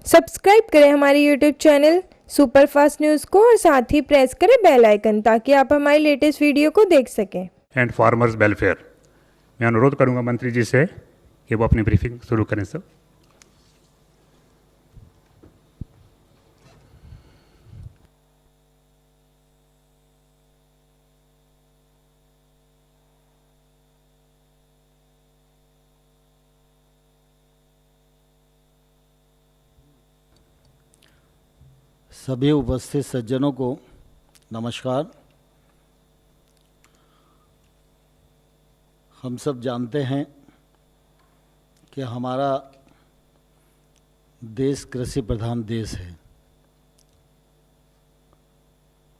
Subscribe करें हमारे YouTube channel superfast news को और साथ ही प्रेस करें बेल आइकन ताकि आप हमारी लेटेस्ट वीडियो को देख सकें। एंड फार्मर्स वेलफेयर, मैं अनुरोध करूंगा मंत्री जी से कि वो अपनी ब्रीफिंग शुरू करें। सर, सभी उपस्थित सज्जनों को नमस्कार। हम सब जानते हैं कि हमारा देश कृषि प्रधान देश है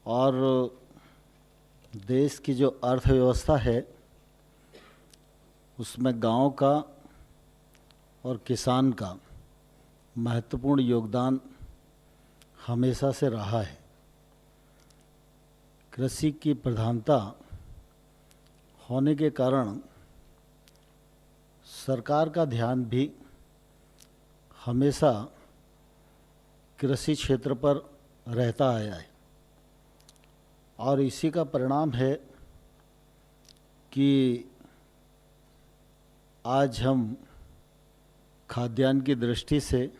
और देश की जो अर्थव्यवस्था है उसमें गांव का और किसान का महत्वपूर्ण योगदान हमेशा से रहा है। कृषि की प्रधानता होने के कारण सरकार का ध्यान भी हमेशा कृषि क्षेत्र पर रहता आया है और इसी का परिणाम है कि आज हम खाद्यान्न की दृष्टि से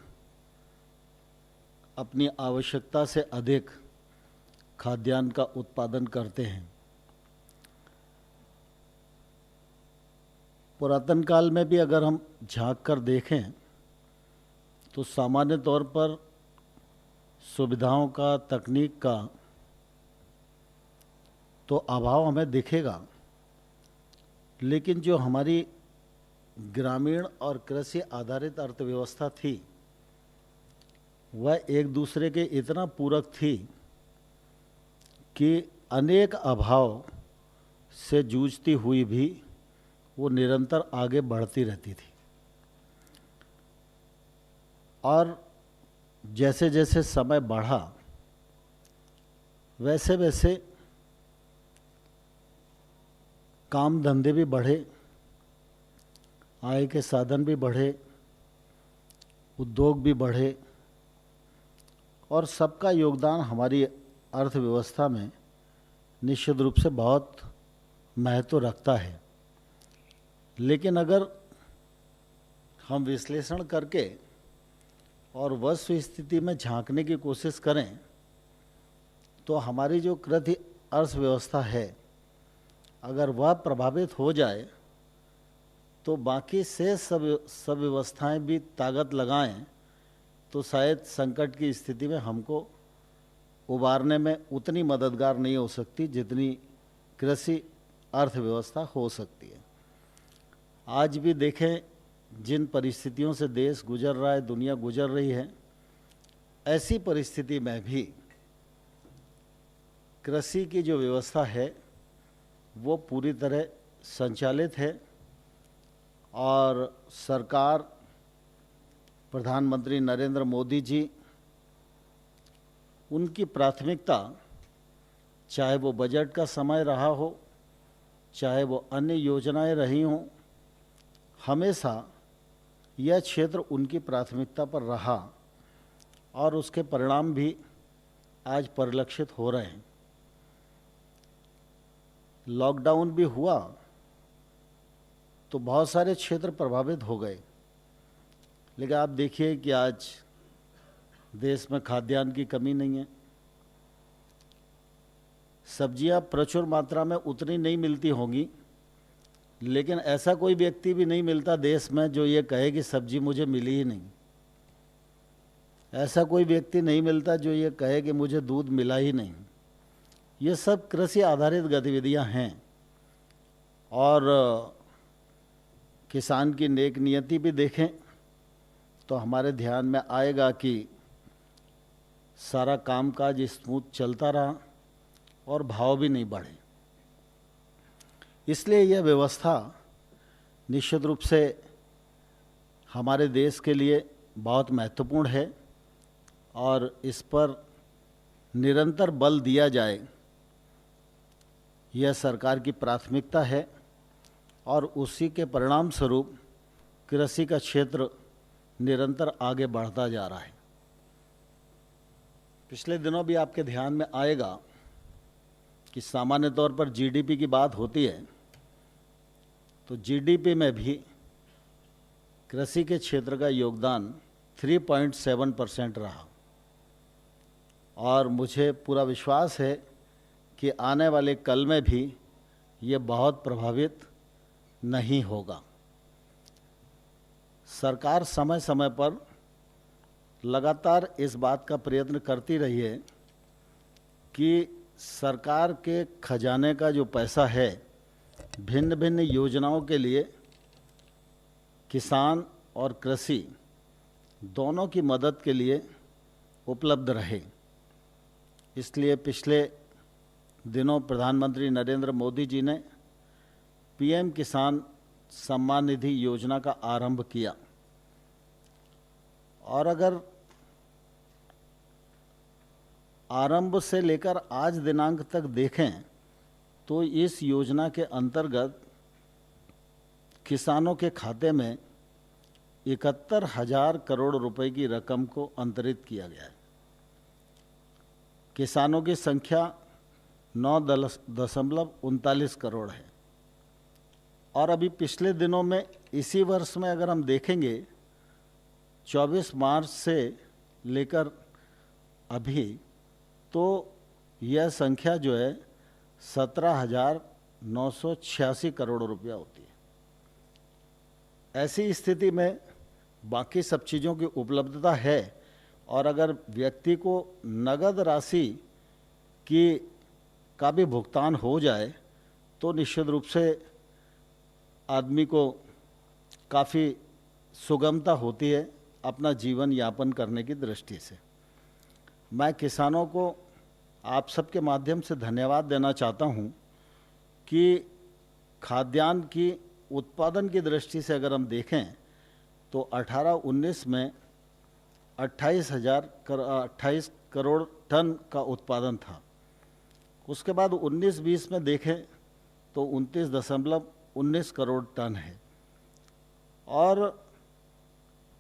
अपनी आवश्यकता से अधिक खाद्यान्न का उत्पादन करते हैं। पुरातन काल में भी अगर हम झांक कर देखें तो सामान्य तौर पर सुविधाओं का, तकनीक का तो अभाव हमें दिखेगा, लेकिन जो हमारी ग्रामीण और कृषि आधारित अर्थव्यवस्था थी वह एक दूसरे के इतना पूरक थी कि अनेक अभाव से जूझती हुई भी वो निरंतर आगे बढ़ती रहती थी। और जैसे जैसे समय बढ़ा वैसे वैसे काम धंधे भी बढ़े, आय के साधन भी बढ़े, उद्योग भी बढ़े और सबका योगदान हमारी अर्थव्यवस्था में निश्चित रूप से बहुत महत्व रखता है। लेकिन अगर हम विश्लेषण करके और वस्तु स्थिति में झांकने की कोशिश करें तो हमारी जो कृषि अर्थव्यवस्था है अगर वह प्रभावित हो जाए तो बाकी से सब व्यवस्थाएं भी ताकत लगाएं तो शायद संकट की स्थिति में हमको उबारने में उतनी मददगार नहीं हो सकती जितनी कृषि अर्थव्यवस्था हो सकती है। आज भी देखें जिन परिस्थितियों से देश गुजर रहा है, दुनिया गुजर रही है, ऐसी परिस्थिति में भी कृषि की जो व्यवस्था है वो पूरी तरह संचालित है और सरकार, प्रधानमंत्री नरेंद्र मोदी जी, उनकी प्राथमिकता चाहे वो बजट का समय रहा हो, चाहे वो अन्य योजनाएं रही हों, हमेशा यह क्षेत्र उनकी प्राथमिकता पर रहा और उसके परिणाम भी आज परिलक्षित हो रहे हैं। लॉकडाउन भी हुआ तो बहुत सारे क्षेत्र प्रभावित हो गए, लेकिन आप देखिए कि आज देश में खाद्यान्न की कमी नहीं है। सब्जियां प्रचुर मात्रा में उतनी नहीं मिलती होंगी, लेकिन ऐसा कोई व्यक्ति भी नहीं मिलता देश में जो ये कहे कि सब्जी मुझे मिली ही नहीं। ऐसा कोई व्यक्ति नहीं मिलता जो ये कहे कि मुझे दूध मिला ही नहीं। ये सब कृषि आधारित गतिविधियां हैं और किसान की नेक नियति भी देखें तो हमारे ध्यान में आएगा कि सारा कामकाज स्मूथ चलता रहा और भाव भी नहीं बढ़े। इसलिए यह व्यवस्था निश्चित रूप से हमारे देश के लिए बहुत महत्वपूर्ण है और इस पर निरंतर बल दिया जाए, यह सरकार की प्राथमिकता है और उसी के परिणाम स्वरूप कृषि का क्षेत्र निरंतर आगे बढ़ता जा रहा है। पिछले दिनों भी आपके ध्यान में आएगा कि सामान्य तौर पर जीडीपी की बात होती है तो जीडीपी में भी कृषि के क्षेत्र का योगदान 3.7% रहा और मुझे पूरा विश्वास है कि आने वाले कल में भी ये बहुत प्रभावित नहीं होगा। सरकार समय समय पर लगातार इस बात का प्रयत्न करती रही है कि सरकार के खजाने का जो पैसा है भिन्न भिन्न योजनाओं के लिए किसान और कृषि दोनों की मदद के लिए उपलब्ध रहे। इसलिए पिछले दिनों प्रधानमंत्री नरेंद्र मोदी जी ने पीएम किसान सम्मान निधि योजना का आरंभ किया और अगर आरंभ से लेकर आज दिनांक तक देखें तो इस योजना के अंतर्गत किसानों के खाते में 71,000 करोड़ रुपए की रकम को अंतरित किया गया है। किसानों की संख्या 9.39 करोड़ है और अभी पिछले दिनों में इसी वर्ष में अगर हम देखेंगे 24 मार्च से लेकर अभी तो यह संख्या जो है 17,986 करोड़ रुपया होती है। ऐसी स्थिति में बाकी सब चीज़ों की उपलब्धता है और अगर व्यक्ति को नगद राशि का भी भुगतान हो जाए तो निश्चित रूप से आदमी को काफ़ी सुगमता होती है अपना जीवन यापन करने की दृष्टि से। मैं किसानों को आप सबके माध्यम से धन्यवाद देना चाहता हूं कि खाद्यान्न की उत्पादन की दृष्टि से अगर हम देखें तो 18-19 में 28 करोड़ टन का उत्पादन था। उसके बाद 19-20 में देखें तो 29.19 करोड़ टन है और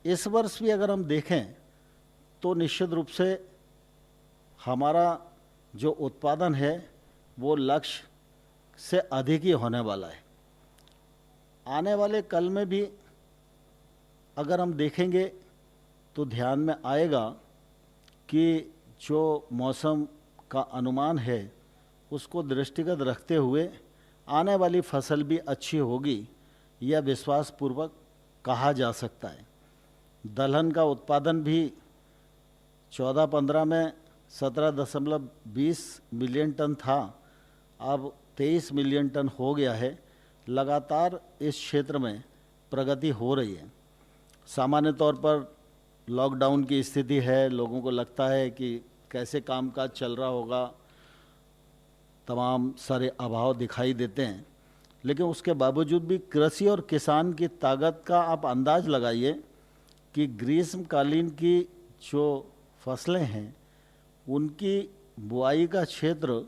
इस वर्ष भी अगर हम देखें तो निश्चित रूप से हमारा जो उत्पादन है वो लक्ष्य से अधिक ही होने वाला है। आने वाले कल में भी अगर हम देखेंगे तो ध्यान में आएगा कि जो मौसम का अनुमान है उसको दृष्टिगत रखते हुए आने वाली फसल भी अच्छी होगी, यह विश्वासपूर्वक कहा जा सकता है। दलहन का उत्पादन भी 14-15 में 17.20 मिलियन टन था, अब 23 मिलियन टन हो गया है। लगातार इस क्षेत्र में प्रगति हो रही है। सामान्य तौर पर लॉकडाउन की स्थिति है, लोगों को लगता है कि कैसे कामकाज चल रहा होगा, तमाम सारे अभाव दिखाई देते हैं, लेकिन उसके बावजूद भी कृषि और किसान की ताकत का आप अंदाज लगाइए कि ग्रीष्मकालीन की जो फसलें हैं उनकी बुआई का क्षेत्र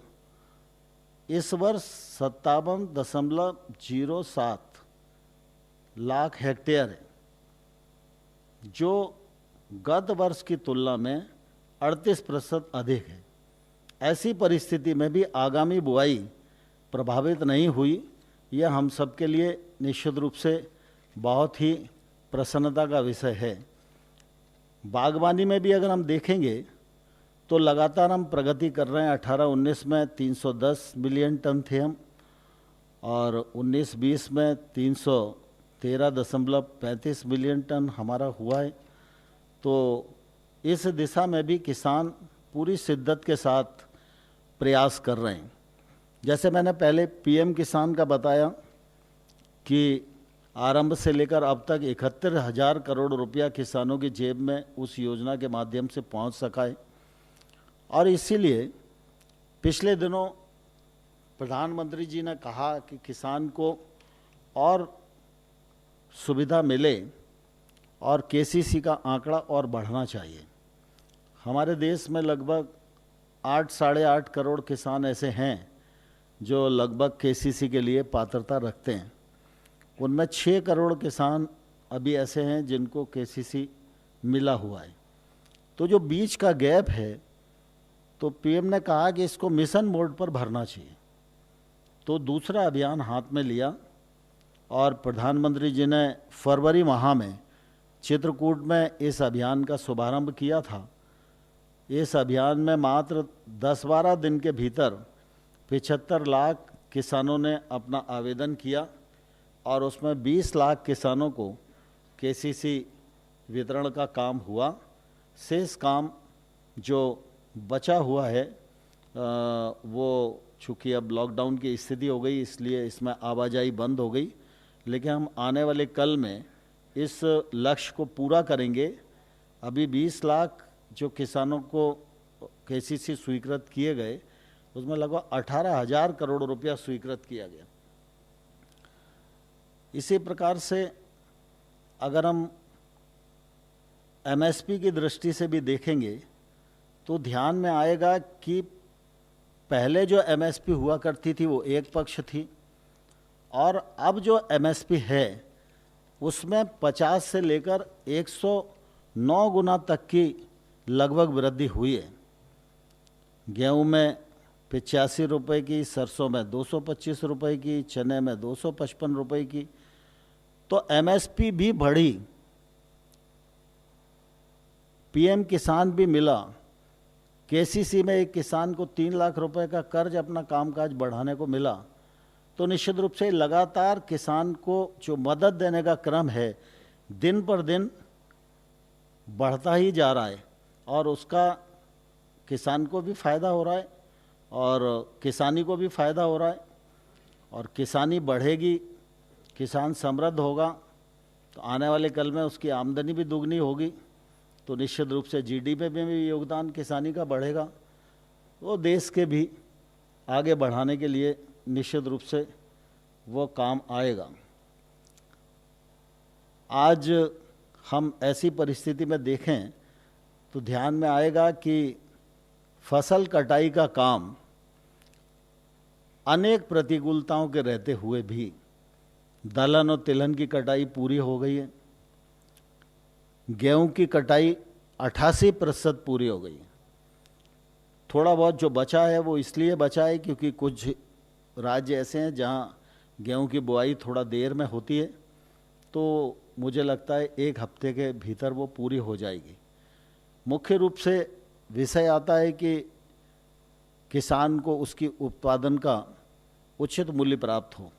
इस वर्ष 57.07 लाख हेक्टेयर है, जो गत वर्ष की तुलना में 38% अधिक है। ऐसी परिस्थिति में भी आगामी बुआई प्रभावित नहीं हुई, यह हम सब के लिए निश्चित रूप से बहुत ही प्रसन्नता का विषय है। बागवानी में भी अगर हम देखेंगे तो लगातार हम प्रगति कर रहे हैं। 18-19 में 310 मिलियन टन थे हम और 19-20 में 313.35 मिलियन टन हमारा हुआ है। तो इस दिशा में भी किसान पूरी शिद्दत के साथ प्रयास कर रहे हैं। जैसे मैंने पहले पीएम किसान का बताया कि आरंभ से लेकर अब तक 71,000 करोड़ रुपया किसानों की जेब में उस योजना के माध्यम से पहुंच सका है और इसीलिए पिछले दिनों प्रधानमंत्री जी ने कहा कि किसान को और सुविधा मिले और केसीसी का आंकड़ा और बढ़ना चाहिए। हमारे देश में लगभग 8-8.5 करोड़ किसान ऐसे हैं जो लगभग केसीसी के लिए पात्रता रखते हैं। उनमें 6 करोड़ किसान अभी ऐसे हैं जिनको केसीसी मिला हुआ है। तो जो बीच का गैप है तो पीएम ने कहा कि इसको मिशन मोड पर भरना चाहिए। तो दूसरा अभियान हाथ में लिया और प्रधानमंत्री जी ने फरवरी माह में चित्रकूट में इस अभियान का शुभारंभ किया था। इस अभियान में मात्र 10-12 दिन के भीतर 75 लाख किसानों ने अपना आवेदन किया और उसमें 20 लाख किसानों को केसीसी वितरण का काम हुआ। शेष काम जो बचा हुआ है वो चूँकि अब लॉकडाउन की स्थिति हो गई इसलिए इसमें आवाजाही बंद हो गई, लेकिन हम आने वाले कल में इस लक्ष्य को पूरा करेंगे। अभी 20 लाख जो किसानों को केसीसी स्वीकृत किए गए उसमें लगभग 18,000 करोड़ रुपया स्वीकृत किया गया। इसी प्रकार से अगर हम एमएसपी की दृष्टि से भी देखेंगे तो ध्यान में आएगा कि पहले जो एमएसपी हुआ करती थी वो एक पक्ष थी और अब जो एमएसपी है उसमें 50 से लेकर 109 गुना तक की लगभग वृद्धि हुई है। गेहूं में 85 रुपये की, सरसों में 225 रुपये की, चने में 255 रुपये की। तो एमएसपी भी बढ़ी, पीएम किसान भी मिला। केसीसी में एक किसान को 3 लाख रुपए का कर्ज अपना कामकाज बढ़ाने को मिला। तो निश्चित रूप से लगातार किसान को जो मदद देने का क्रम है दिन पर दिन बढ़ता ही जा रहा है और उसका किसान को भी फ़ायदा हो रहा है और किसानी को भी फ़ायदा हो रहा है। और किसानी बढ़ेगी, किसान समृद्ध होगा तो आने वाले कल में उसकी आमदनी भी दुगनी होगी, तो निश्चित रूप से जीडीपी में भी योगदान किसानी का बढ़ेगा। वो देश के भी आगे बढ़ाने के लिए निश्चित रूप से वो काम आएगा। आज हम ऐसी परिस्थिति में देखें तो ध्यान में आएगा कि फसल कटाई का काम अनेक प्रतिकूलताओं के रहते हुए भी दलहन और तिलहन की कटाई पूरी हो गई है। गेहूं की कटाई 88% पूरी हो गई है। थोड़ा बहुत जो बचा है वो इसलिए बचा है क्योंकि कुछ राज्य ऐसे हैं जहां गेहूं की बुआई थोड़ा देर में होती है, तो मुझे लगता है 1 हफ्ते के भीतर वो पूरी हो जाएगी। मुख्य रूप से विषय आता है कि किसान को उसकी उत्पादन का उचित मूल्य प्राप्त हो।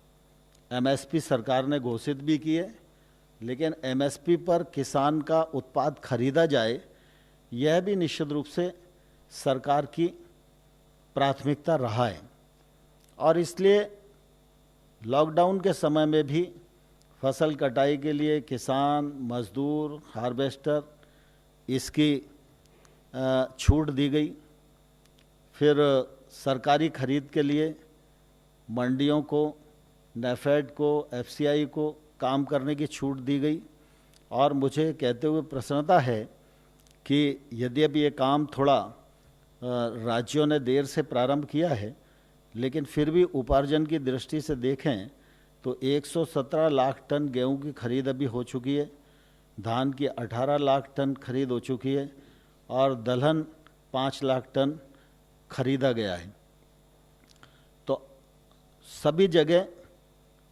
एमएसपी सरकार ने घोषित भी की है, लेकिन एमएसपी पर किसान का उत्पाद खरीदा जाए यह भी निश्चित रूप से सरकार की प्राथमिकता रहा है। और इसलिए लॉकडाउन के समय में भी फसल कटाई के लिए किसान, मजदूर, हार्वेस्टर इसकी छूट दी गई। फिर सरकारी खरीद के लिए मंडियों को, नेफेड को, एफसीआई को काम करने की छूट दी गई। और मुझे कहते हुए प्रसन्नता है कि यद्यपि ये काम थोड़ा राज्यों ने देर से प्रारंभ किया है, लेकिन फिर भी उपार्जन की दृष्टि से देखें तो 117 लाख टन गेहूं की खरीद अभी हो चुकी है, धान की 18 लाख टन खरीद हो चुकी है और दलहन 5 लाख टन खरीदा गया है। तो सभी जगह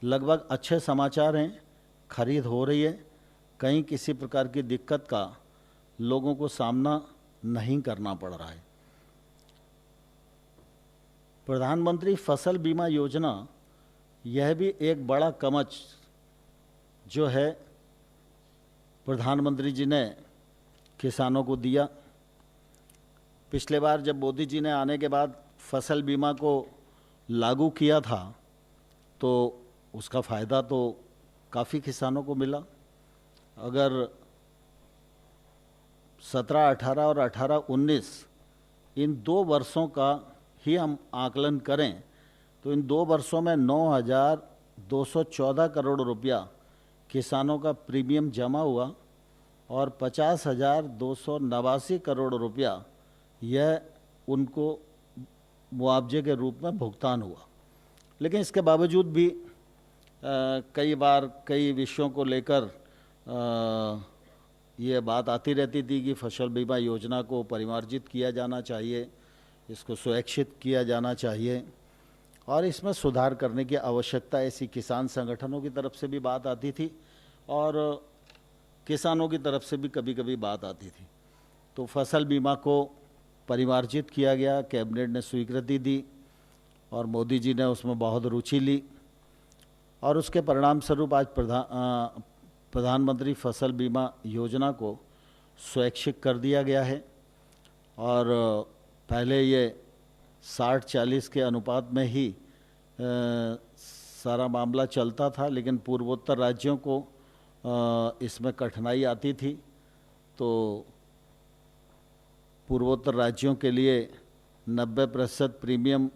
लगभग अच्छे समाचार हैं, खरीद हो रही है, कहीं किसी प्रकार की दिक्कत का लोगों को सामना नहीं करना पड़ रहा है। प्रधानमंत्री फसल बीमा योजना यह भी एक बड़ा कवच जो है प्रधानमंत्री जी ने किसानों को दिया। पिछले बार जब मोदी जी ने आने के बाद फसल बीमा को लागू किया था तो उसका फ़ायदा तो काफ़ी किसानों को मिला। अगर 17, 18 और 18, 19 इन 2 वर्षों का ही हम आकलन करें तो इन 2 वर्षों में 9,214 करोड़ रुपया किसानों का प्रीमियम जमा हुआ और 50,289 करोड़ रुपया यह उनको मुआवजे के रूप में भुगतान हुआ। लेकिन इसके बावजूद भी कई बार कई विषयों को लेकर ये बात आती रहती थी कि फसल बीमा योजना को परिमार्जित किया जाना चाहिए इसको स्वैच्छित किया जाना चाहिए और इसमें सुधार करने की आवश्यकता ऐसी किसान संगठनों की तरफ से भी बात आती थी और किसानों की तरफ से भी कभी कभी बात आती थी। तो फसल बीमा को परिमार्जित किया गया, कैबिनेट ने स्वीकृति दी और मोदी जी ने उसमें बहुत रुचि ली और उसके परिणाम स्वरूप आज प्रधानमंत्री फसल बीमा योजना को स्वैच्छिक कर दिया गया है। और पहले ये 60-40 के अनुपात में ही सारा मामला चलता था, लेकिन पूर्वोत्तर राज्यों को इसमें कठिनाई आती थी। तो पूर्वोत्तर राज्यों के लिए 90% प्रीमियम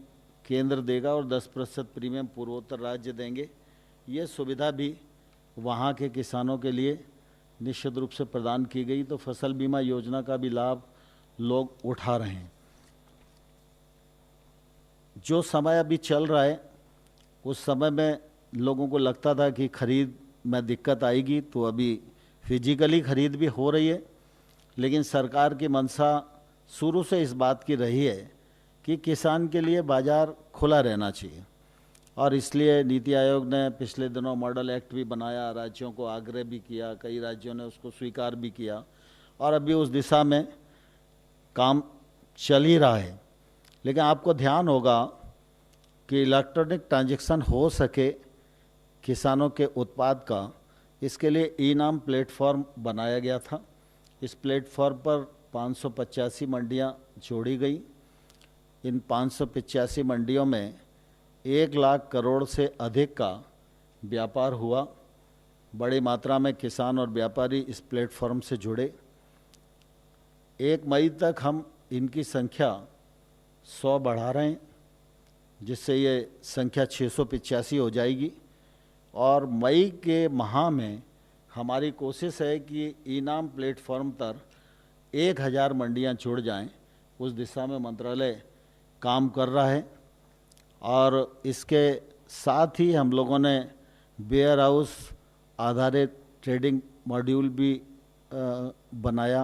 केंद्र देगा और 10% प्रीमियम पूर्वोत्तर राज्य देंगे। ये सुविधा भी वहाँ के किसानों के लिए निश्चित रूप से प्रदान की गई। तो फसल बीमा योजना का भी लाभ लोग उठा रहे हैं। जो समय अभी चल रहा है उस समय में लोगों को लगता था कि खरीद में दिक्कत आएगी, तो अभी फिजिकली खरीद भी हो रही है, लेकिन सरकार की मंशा शुरू से इस बात की रही है कि किसान के लिए बाज़ार खुला रहना चाहिए और इसलिए नीति आयोग ने पिछले दिनों मॉडल एक्ट भी बनाया, राज्यों को आग्रह भी किया, कई राज्यों ने उसको स्वीकार भी किया और अभी उस दिशा में काम चल ही रहा है। लेकिन आपको ध्यान होगा कि इलेक्ट्रॉनिक ट्रांजैक्शन हो सके किसानों के उत्पाद का, इसके लिए ई-नाम प्लेटफॉर्म बनाया गया था। इस प्लेटफॉर्म पर 585 मंडियां जोड़ी गई। इन 585 मंडियों में 1 लाख करोड़ से अधिक का व्यापार हुआ। बड़ी मात्रा में किसान और व्यापारी इस प्लेटफॉर्म से जुड़े। 1 मई तक हम इनकी संख्या 100 बढ़ा रहे हैं, जिससे ये संख्या 685 हो जाएगी और मई के माह में हमारी कोशिश है कि ई-नाम प्लेटफॉर्म पर 1000 मंडियां जुड़ जाएं। उस दिशा में मंत्रालय काम कर रहा है और इसके साथ ही हम लोगों ने वेयर हाउस आधारित ट्रेडिंग मॉड्यूल भी बनाया,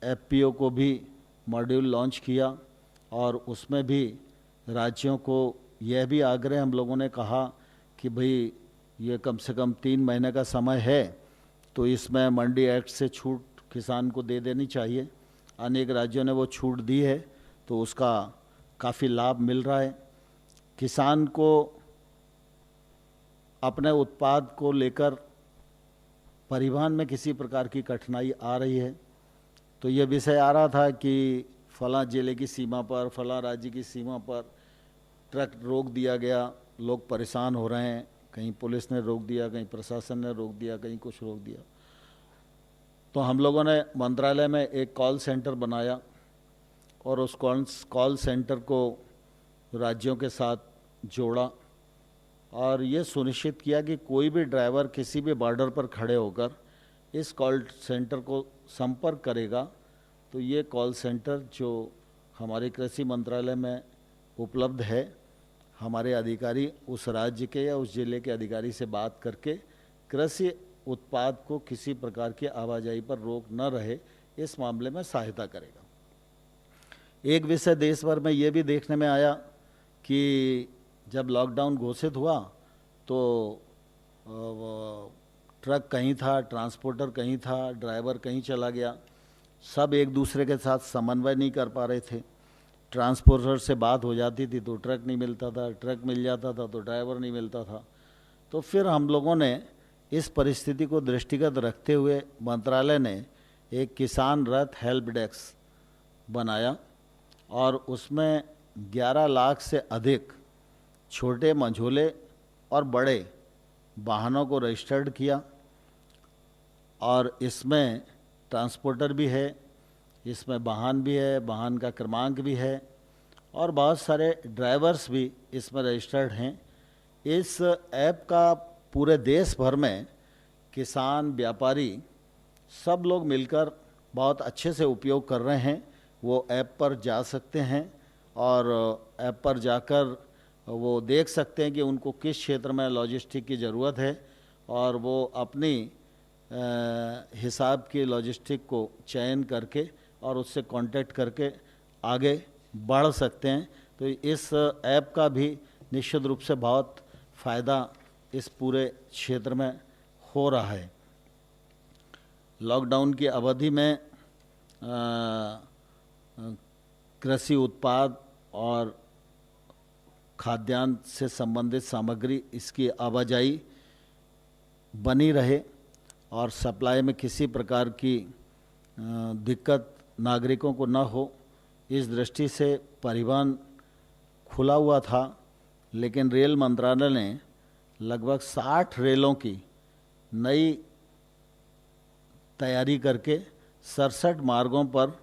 एफपीओ को भी मॉड्यूल लॉन्च किया और उसमें भी राज्यों को यह भी आग्रह हम लोगों ने कहा कि भाई ये कम से कम 3 महीने का समय है, तो इसमें मंडी एक्ट से छूट किसान को दे देनी चाहिए। अनेक राज्यों ने वो छूट दी है, तो उसका काफ़ी लाभ मिल रहा है। किसान को अपने उत्पाद को लेकर परिवहन में किसी प्रकार की कठिनाई आ रही है, तो ये विषय आ रहा था कि फलां जिले की सीमा पर, फलां राज्य की सीमा पर ट्रक रोक दिया गया, लोग परेशान हो रहे हैं, कहीं पुलिस ने रोक दिया, कहीं प्रशासन ने रोक दिया, कहीं कुछ रोक दिया। तो हम लोगों ने मंत्रालय में एक कॉल सेंटर बनाया और उस कॉल सेंटर को राज्यों के साथ जोड़ा और ये सुनिश्चित किया कि कोई भी ड्राइवर किसी भी बॉर्डर पर खड़े होकर इस कॉल सेंटर को संपर्क करेगा तो ये कॉल सेंटर जो हमारे कृषि मंत्रालय में उपलब्ध है, हमारे अधिकारी उस राज्य के या उस जिले के अधिकारी से बात करके कृषि उत्पाद को किसी प्रकार की आवाजाही पर रोक न रहे, इस मामले में सहायता करेगा। एक विषय देश भर में ये भी देखने में आया कि जब लॉकडाउन घोषित हुआ तो ट्रक कहीं था, ट्रांसपोर्टर कहीं था, ड्राइवर कहीं चला गया, सब एक दूसरे के साथ समन्वय नहीं कर पा रहे थे। ट्रांसपोर्टर से बात हो जाती थी तो ट्रक नहीं मिलता था, ट्रक मिल जाता था तो ड्राइवर नहीं मिलता था। तो फिर हम लोगों ने इस परिस्थिति को दृष्टिगत रखते हुए मंत्रालय ने एक किसान रथ हेल्प डेस्क बनाया और उसमें 11 लाख से अधिक छोटे, मझोले और बड़े वाहनों को रजिस्टर्ड किया और इसमें ट्रांसपोर्टर भी है, इसमें वाहन भी है, वाहन का क्रमांक भी है और बहुत सारे ड्राइवर्स भी इसमें रजिस्टर्ड हैं। इस ऐप का पूरे देश भर में किसान, व्यापारी सब लोग मिलकर बहुत अच्छे से उपयोग कर रहे हैं। वो ऐप पर जा सकते हैं और ऐप पर जाकर वो देख सकते हैं कि उनको किस क्षेत्र में लॉजिस्टिक की ज़रूरत है और वो अपनी हिसाब की लॉजिस्टिक को चयन करके और उससे कांटेक्ट करके आगे बढ़ सकते हैं। तो इस ऐप का भी निश्चित रूप से बहुत फ़ायदा इस पूरे क्षेत्र में हो रहा है। लॉकडाउन की अवधि में कृषि उत्पाद और खाद्यान्न से संबंधित सामग्री इसकी आवाजाही बनी रहे और सप्लाई में किसी प्रकार की दिक्कत नागरिकों को न हो, इस दृष्टि से परिवहन खुला हुआ था। लेकिन रेल मंत्रालय ने लगभग 60 रेलों की नई तैयारी करके 67 मार्गों पर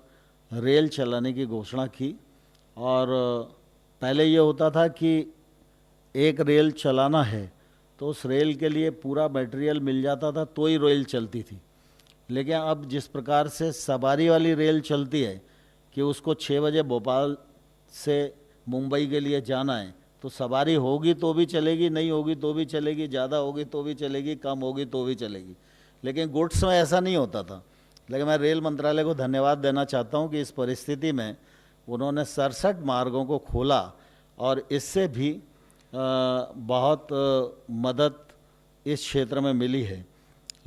रेल चलाने की घोषणा की। और पहले ये होता था कि एक रेल चलाना है तो उस रेल के लिए पूरा मटेरियल मिल जाता था तो ही रेल चलती थी। लेकिन अब जिस प्रकार से सवारी वाली रेल चलती है कि उसको 6 बजे भोपाल से मुंबई के लिए जाना है तो सवारी होगी तो भी चलेगी, नहीं होगी तो भी चलेगी, ज़्यादा होगी तो भी चलेगी, कम होगी तो भी चलेगी। लेकिन गुड्स में ऐसा नहीं होता था। लेकिन मैं रेल मंत्रालय को धन्यवाद देना चाहता हूं कि इस परिस्थिति में उन्होंने 67 मार्गों को खोला और इससे भी बहुत मदद इस क्षेत्र में मिली है।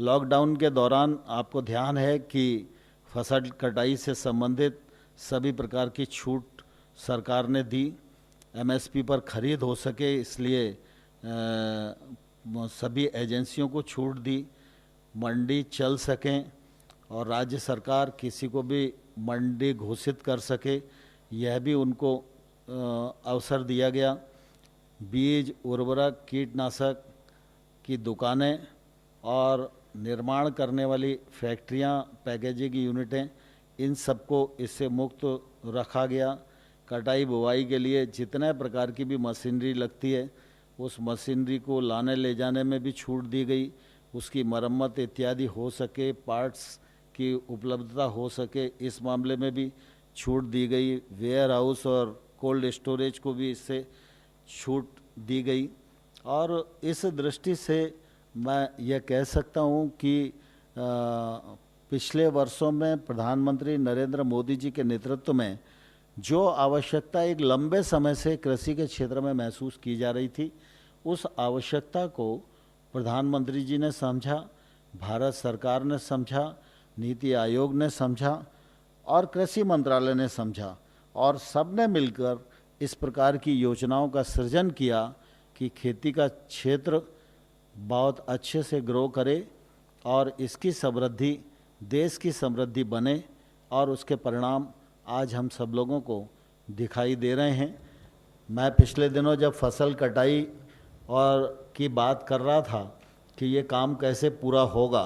लॉकडाउन के दौरान आपको ध्यान है कि फसल कटाई से संबंधित सभी प्रकार की छूट सरकार ने दी। एमएसपी पर खरीद हो सके इसलिए सभी एजेंसियों को छूट दी, मंडी चल सकें और राज्य सरकार किसी को भी मंडी घोषित कर सके, यह भी उनको अवसर दिया गया। बीज, उर्वरक, कीटनाशक की दुकानें और निर्माण करने वाली फैक्ट्रियां, पैकेजिंग की यूनिटें, इन सबको इससे मुक्त रखा गया। कटाई बुवाई के लिए जितने प्रकार की भी मशीनरी लगती है उस मशीनरी को लाने ले जाने में भी छूट दी गई, उसकी मरम्मत इत्यादि हो सके, पार्ट्स की उपलब्धता हो सके, इस मामले में भी छूट दी गई। वेयर हाउस और कोल्ड स्टोरेज को भी इससे छूट दी गई। और इस दृष्टि से मैं यह कह सकता हूँ कि पिछले वर्षों में प्रधानमंत्री नरेंद्र मोदी जी के नेतृत्व में जो आवश्यकता एक लंबे समय से कृषि के क्षेत्र में महसूस की जा रही थी, उस आवश्यकता को प्रधानमंत्री जी ने समझा, भारत सरकार ने समझा, नीति आयोग ने समझा और कृषि मंत्रालय ने समझा और सबने मिलकर इस प्रकार की योजनाओं का सृजन किया कि खेती का क्षेत्र बहुत अच्छे से ग्रो करे और इसकी समृद्धि देश की समृद्धि बने और उसके परिणाम आज हम सब लोगों को दिखाई दे रहे हैं। मैं पिछले दिनों जब फसल कटाई और की बात कर रहा था कि ये काम कैसे पूरा होगा,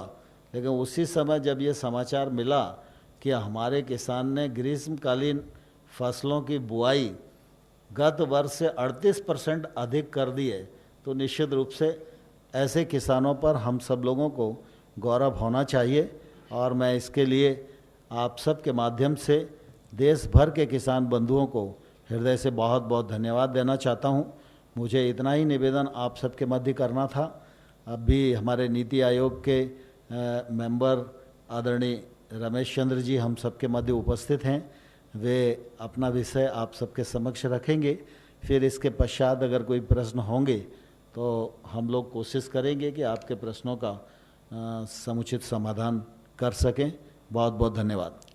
लेकिन उसी समय जब ये समाचार मिला कि हमारे किसान ने ग्रीष्मकालीन फसलों की बुआई गत वर्ष से 38% अधिक कर दी है, तो निश्चित रूप से ऐसे किसानों पर हम सब लोगों को गौरव होना चाहिए। और मैं इसके लिए आप सब के माध्यम से देश भर के किसान बंधुओं को हृदय से बहुत बहुत धन्यवाद देना चाहता हूं। मुझे इतना ही निवेदन आप सबके मध्य करना था। अब भी हमारे नीति आयोग के मेंबर आदरणीय रमेश चंद्र जी हम सबके मध्य उपस्थित हैं। वे अपना विषय आप सबके समक्ष रखेंगे। फिर इसके पश्चात अगर कोई प्रश्न होंगे तो हम लोग कोशिश करेंगे कि आपके प्रश्नों का समुचित समाधान कर सकें। बहुत बहुत धन्यवाद।